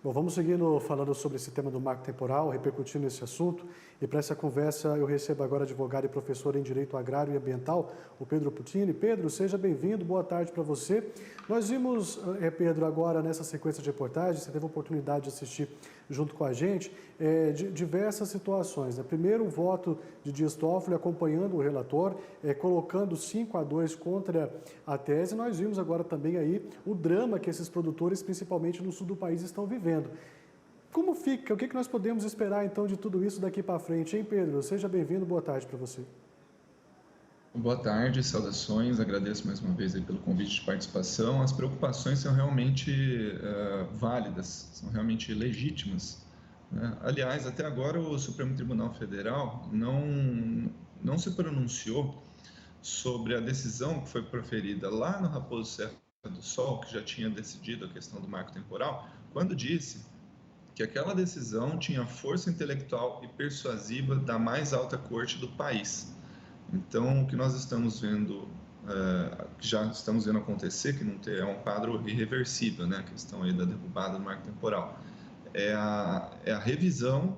Bom, vamos seguindo falando sobre esse tema do marco temporal, repercutindo esse assunto. E para essa conversa eu recebo agora advogado e professor em Direito Agrário e Ambiental, o Pedro Puccini. Pedro, seja bem-vindo, boa tarde para você. Nós vimos, Pedro, agora nessa sequência de reportagens, você teve a oportunidade de assistir junto com a gente, diversas situações, né? Primeiro, o voto de Dias Toffoli acompanhando o relator, colocando 5-2 contra a tese. Nós vimos agora também aí o drama que esses produtores, principalmente no sul do país, estão vivendo. Como fica? O que nós podemos esperar então de tudo isso daqui para frente, hein, Pedro? Seja bem-vindo, boa tarde para você. Boa tarde, saudações, agradeço mais uma vez aí pelo convite de participação. As preocupações são realmente válidas, são realmente legítimas, né? Aliás, até agora o Supremo Tribunal Federal não se pronunciou sobre a decisão que foi proferida lá no Raposo Serra do Sol, que já tinha decidido a questão do marco temporal, quando disse que aquela decisão tinha força intelectual e persuasiva da mais alta corte do país. Então, o que nós estamos vendo, que já estamos vendo acontecer, que é um quadro irreversível, né, a questão aí da derrubada do marco temporal, é a revisão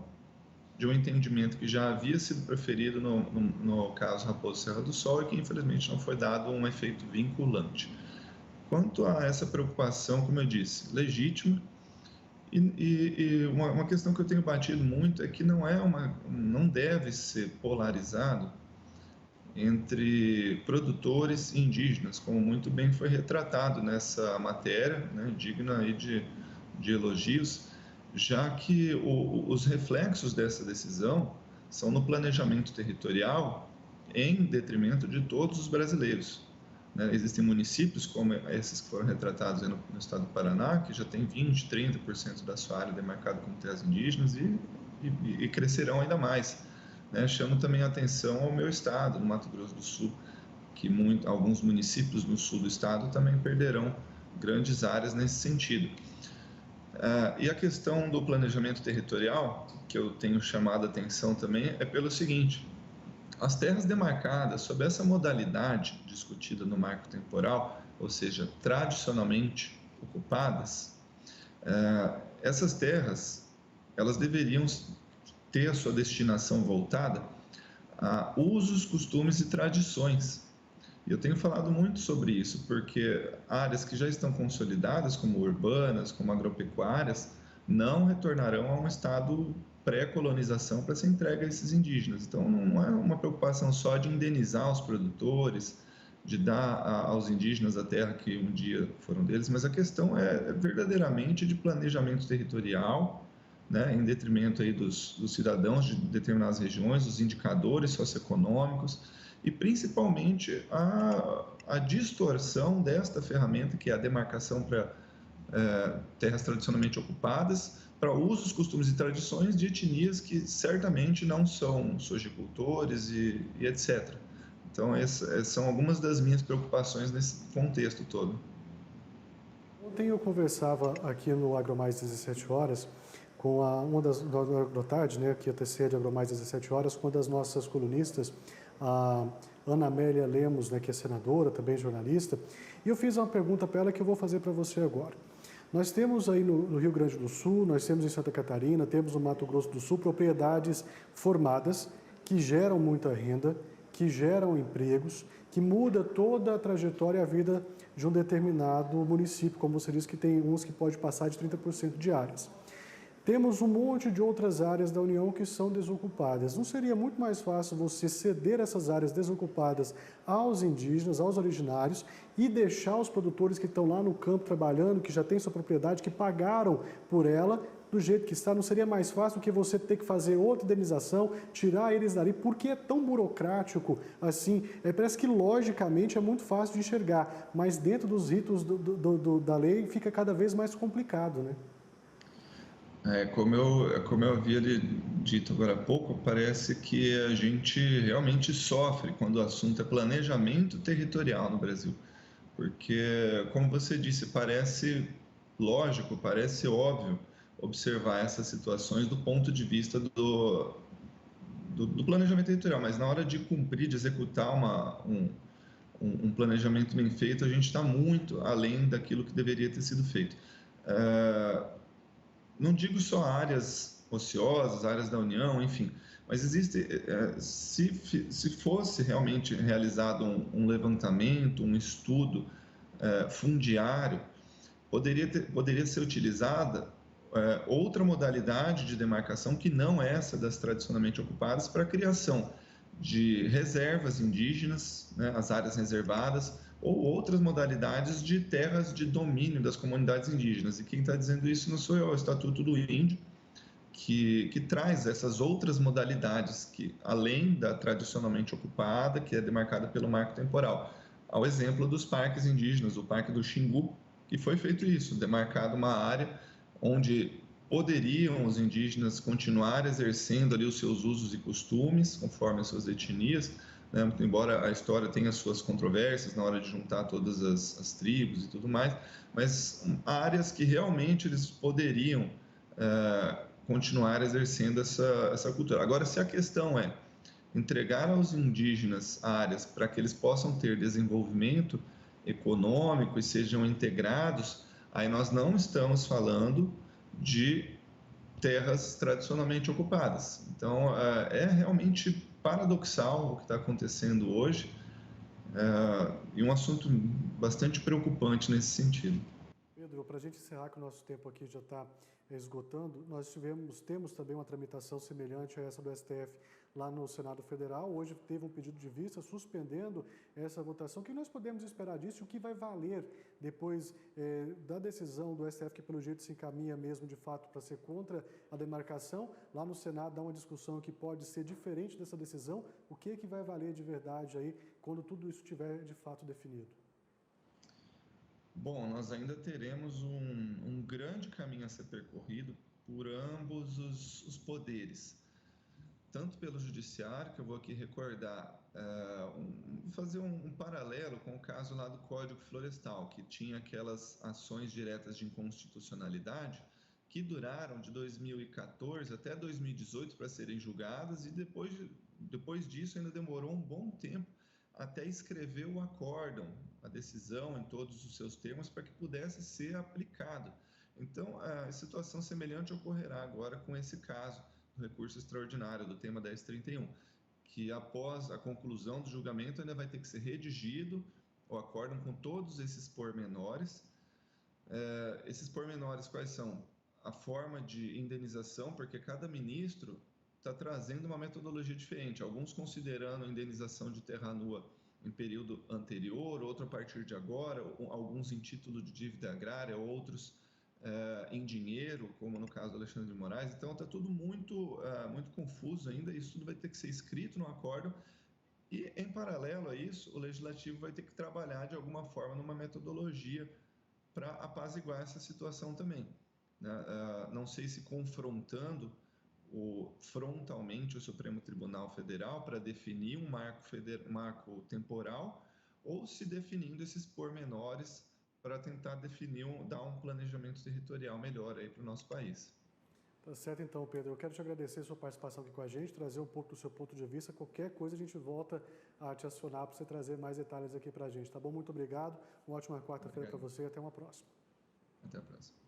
de um entendimento que já havia sido proferido no caso Raposo Serra do Sol e que, infelizmente, não foi dado um efeito vinculante. Quanto a essa preocupação, como eu disse, legítima, e uma questão que eu tenho batido muito é que não deve ser polarizado entre produtores e indígenas, como muito bem foi retratado nessa matéria, né, digna aí de elogios, já que os reflexos dessa decisão são no planejamento territorial em detrimento de todos os brasileiros, né? Existem municípios como esses que foram retratados no estado do Paraná, que já tem 20%, 30% da sua área demarcada como terras indígenas e crescerão ainda mais, né? Chamo também a atenção ao meu estado, no Mato Grosso do Sul, que alguns municípios no sul do estado também perderão grandes áreas nesse sentido. E a questão do planejamento territorial, que eu tenho chamado a atenção também, é pelo seguinte: as terras demarcadas sob essa modalidade discutida no marco temporal, ou seja, tradicionalmente ocupadas, essas terras elas deveriam ter a sua destinação voltada a usos, costumes e tradições. E eu tenho falado muito sobre isso, porque áreas que já estão consolidadas, como urbanas, como agropecuárias, não retornarão a um estado pré-colonização para ser entregue a esses indígenas. Então, não é uma preocupação só de indenizar os produtores, de dar aos indígenas a terra que um dia foram deles, mas a questão é verdadeiramente de planejamento territorial, né, em detrimento aí dos cidadãos de determinadas regiões, dos indicadores socioeconômicos e principalmente a distorção desta ferramenta, que é a demarcação para terras tradicionalmente ocupadas, para usos, costumes e tradições de etnias que certamente não são sojicultores e etc. Então, essas são algumas das minhas preocupações nesse contexto todo. Ontem eu conversava aqui no AgroMais 17 horas com uma das da AgroTarde, né, que antecede AgroMais 17 horas, com uma das nossas colunistas, a Ana Amélia Lemos, né, que é senadora, também jornalista, e eu fiz uma pergunta para ela que eu vou fazer para você agora. Nós temos aí no Rio Grande do Sul, nós temos em Santa Catarina, temos no Mato Grosso do Sul propriedades formadas que geram muita renda, que geram empregos, que muda toda a trajetória e a vida de um determinado município, como você disse, que tem uns que pode passar de 30% de áreas. Temos um monte de outras áreas da União que são desocupadas. Não seria muito mais fácil você ceder essas áreas desocupadas aos indígenas, aos originários, e deixar os produtores que estão lá no campo trabalhando, que já têm sua propriedade, que pagaram por ela, do jeito que está? Não seria mais fácil do que você ter que fazer outra indenização, tirar eles dali? Por que é tão burocrático assim? Parece que logicamente é muito fácil de enxergar, mas dentro dos ritos da lei fica cada vez mais complicado, né? Como eu havia dito agora há pouco, parece que a gente realmente sofre quando o assunto é planejamento territorial no Brasil. Porque, como você disse, parece lógico, parece óbvio observar essas situações do ponto de vista do planejamento territorial, mas na hora de cumprir, de executar um planejamento bem feito, a gente está muito além daquilo que deveria ter sido feito. não digo só áreas ociosas, áreas da União, enfim, mas existe, se fosse realmente realizado um levantamento, um estudo fundiário, poderia ser utilizada outra modalidade de demarcação que não essa das tradicionalmente ocupadas para a criação de reservas indígenas, né, as áreas reservadas, ou outras modalidades de terras de domínio das comunidades indígenas. E quem está dizendo isso não sou eu, é o Estatuto do Índio, que traz essas outras modalidades, que além da tradicionalmente ocupada, que é demarcada pelo marco temporal. Ao exemplo dos parques indígenas, o Parque do Xingu, que foi feito isso, demarcado uma área onde poderiam os indígenas continuar exercendo ali os seus usos e costumes, conforme as suas etnias, né? Embora a história tenha suas controvérsias na hora de juntar todas as tribos e tudo mais, mas áreas que realmente eles poderiam continuar exercendo essa cultura. Agora, se a questão é entregar aos indígenas áreas para que eles possam ter desenvolvimento econômico e sejam integrados, aí nós não estamos falando de terras tradicionalmente ocupadas. Então, é realmente paradoxal o que está acontecendo hoje, e um assunto bastante preocupante nesse sentido. Pedro, para a gente encerrar, que o nosso tempo aqui já está esgotando, temos também uma tramitação semelhante a essa do STF lá no Senado Federal. Hoje teve um pedido de vista suspendendo essa votação. O que nós podemos esperar disso? O que vai valer depois da decisão do STF, que pelo jeito se encaminha mesmo de fato para ser contra a demarcação? Lá no Senado dá uma discussão que pode ser diferente dessa decisão. O que vai valer de verdade aí quando tudo isso estiver de fato definido? Bom, nós ainda teremos um grande caminho a ser percorrido por ambos os poderes, tanto pelo judiciário, que eu vou aqui recordar, fazer um paralelo com o caso lá do Código Florestal, que tinha aquelas ações diretas de inconstitucionalidade que duraram de 2014 até 2018 para serem julgadas, e depois disso ainda demorou um bom tempo até escrever o acórdão, a decisão em todos os seus termos, para que pudesse ser aplicado. Então, a situação semelhante ocorrerá agora com esse caso do recurso extraordinário do tema 1031, que após a conclusão do julgamento ainda vai ter que ser redigido o acórdão com todos esses pormenores. Esses pormenores quais são? A forma de indenização, porque cada ministro está trazendo uma metodologia diferente, alguns considerando a indenização de terra nua em período anterior, outro a partir de agora, alguns em título de dívida agrária, outros em dinheiro, como no caso do Alexandre de Moraes. Então está tudo muito confuso ainda, isso tudo vai ter que ser escrito no acórdão, e em paralelo a isso, o Legislativo vai ter que trabalhar de alguma forma numa metodologia para apaziguar essa situação também, né? Não sei se confrontando frontalmente o Supremo Tribunal Federal para definir um marco temporal, ou se definindo esses pormenores para tentar dar um planejamento territorial melhor aí para o nosso país. Tá certo então, Pedro. Eu quero te agradecer a sua participação aqui com a gente, trazer um pouco do seu ponto de vista. Qualquer coisa a gente volta a te acionar para você trazer mais detalhes aqui para a gente, tá bom? Muito obrigado, uma ótima quarta-feira para você e até uma próxima. Até a próxima.